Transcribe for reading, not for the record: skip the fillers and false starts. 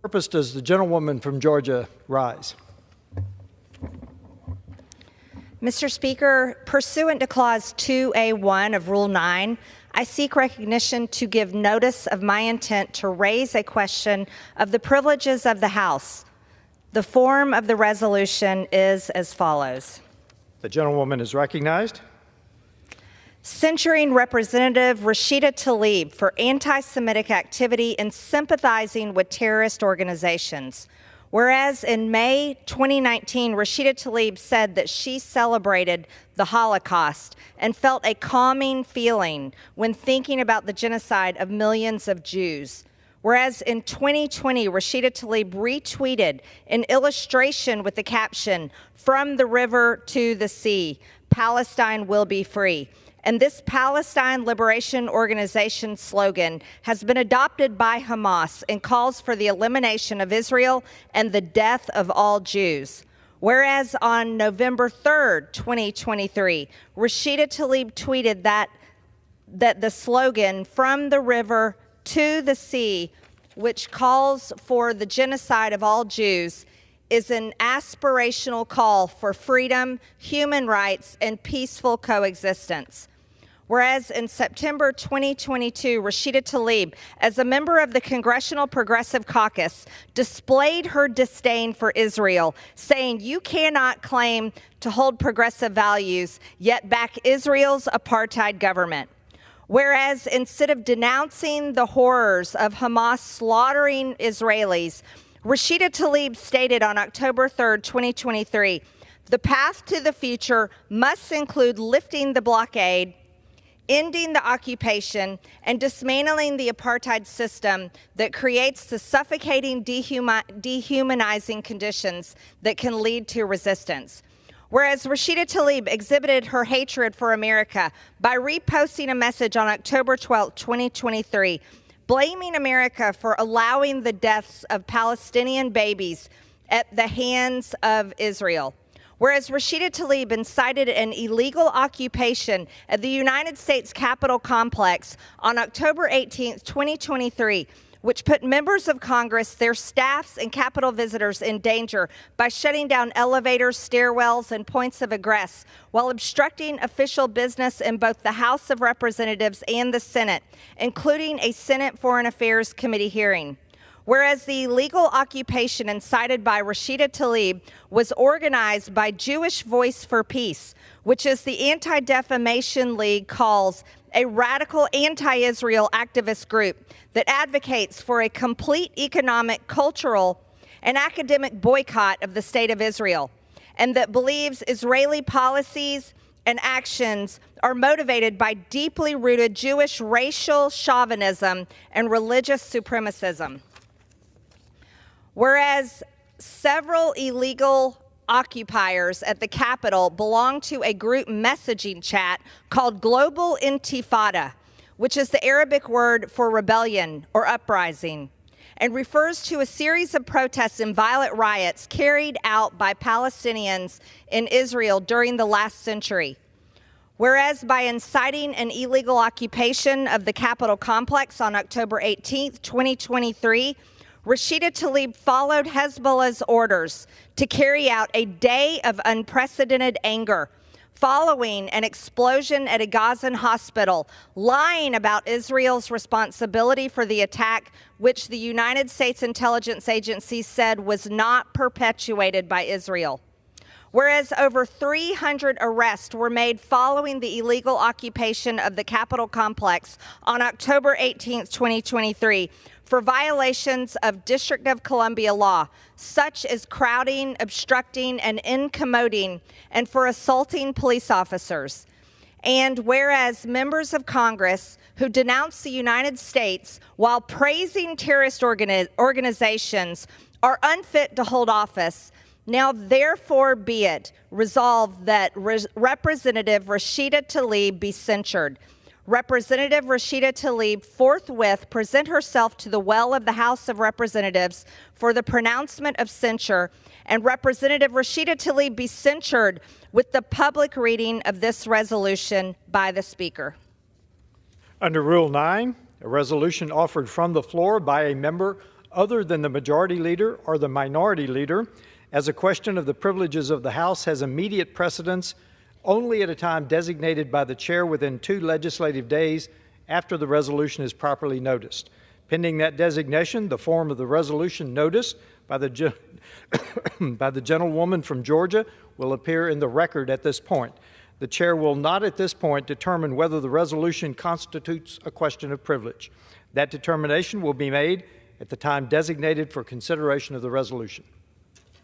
Purpose does the gentlewoman from Georgia rise? Mr. Speaker, pursuant to Clause 2A1 of Rule 9, I seek recognition to give notice of my intent to raise a question of the privileges of the House. The form of the resolution is as follows. The gentlewoman is recognized. Censuring Representative Rashida Tlaib for anti-Semitic activity and sympathizing with terrorist organizations. Whereas in May 2019, Rashida Tlaib said that she celebrated the Holocaust and felt a calming feeling when thinking about the genocide of millions of Jews. Whereas in 2020, Rashida Tlaib retweeted an illustration with the caption, "From the river to the sea, Palestine will be free." And this Palestine Liberation Organization slogan has been adopted by Hamas and calls for the elimination of Israel and the death of all Jews. Whereas on November 3rd, 2023, Rashida Tlaib tweeted that the slogan, "From the river to the sea," which calls for the genocide of all Jews, is an aspirational call for freedom, human rights, and peaceful coexistence. Whereas in September 2022, Rashida Tlaib, as a member of the Congressional Progressive Caucus, displayed her disdain for Israel, saying, "You cannot claim to hold progressive values, yet back Israel's apartheid government." Whereas instead of denouncing the horrors of Hamas slaughtering Israelis, Rashida Tlaib stated on October 3rd, 2023, "The path to the future must include lifting the blockade, ending the occupation, and dismantling the apartheid system that creates the suffocating, dehumanizing conditions that can lead to resistance." Whereas Rashida Tlaib exhibited her hatred for America by reposting a message on October 12, 2023, blaming America for allowing the deaths of Palestinian babies at the hands of Israel. Whereas Rashida Tlaib incited an illegal occupation of the United States Capitol complex on October 18, 2023, which put members of Congress, their staffs, and Capitol visitors in danger by shutting down elevators, stairwells, and points of egress, while obstructing official business in both the House of Representatives and the Senate, including a Senate Foreign Affairs Committee hearing. Whereas the illegal occupation incited by Rashida Tlaib was organized by Jewish Voice for Peace, which is the Anti-Defamation League calls a radical anti-Israel activist group that advocates for a complete economic, cultural, and academic boycott of the state of Israel, and that believes Israeli policies and actions are motivated by deeply rooted Jewish racial chauvinism and religious supremacism. Whereas several illegal occupiers at the Capitol belong to a group messaging chat called Global Intifada, which is the Arabic word for rebellion or uprising, and refers to a series of protests and violent riots carried out by Palestinians in Israel during the last century. Whereas by inciting an illegal occupation of the Capitol complex on October 18, 2023, Rashida Tlaib followed Hezbollah's orders to carry out a day of unprecedented anger following an explosion at a Gazan hospital, lying about Israel's responsibility for the attack, which the United States intelligence agency said was not perpetuated by Israel. Whereas over 300 arrests were made following the illegal occupation of the Capitol complex on October 18, 2023, for violations of District of Columbia law, such as crowding, obstructing, and incommoding, and for assaulting police officers. And whereas members of Congress who denounce the United States while praising terrorist organizations are unfit to hold office, now therefore be it resolved that Representative Rashida Tlaib be censured. Representative Rashida Tlaib forthwith present herself to the well of the House of Representatives for the pronouncement of censure, and Representative Rashida Tlaib be censured with the public reading of this resolution by the Speaker. Under Rule 9, a resolution offered from the floor by a member other than the majority leader or the minority leader, as a question of the privileges of the House has immediate precedence only at a time designated by the chair within 2 legislative days after the resolution is properly noticed. Pending that designation, the form of the resolution noticed by the gentlewoman from Georgia will appear in the record at this point. The chair will not at this point determine whether the resolution constitutes a question of privilege. That determination will be made at the time designated for consideration of the resolution.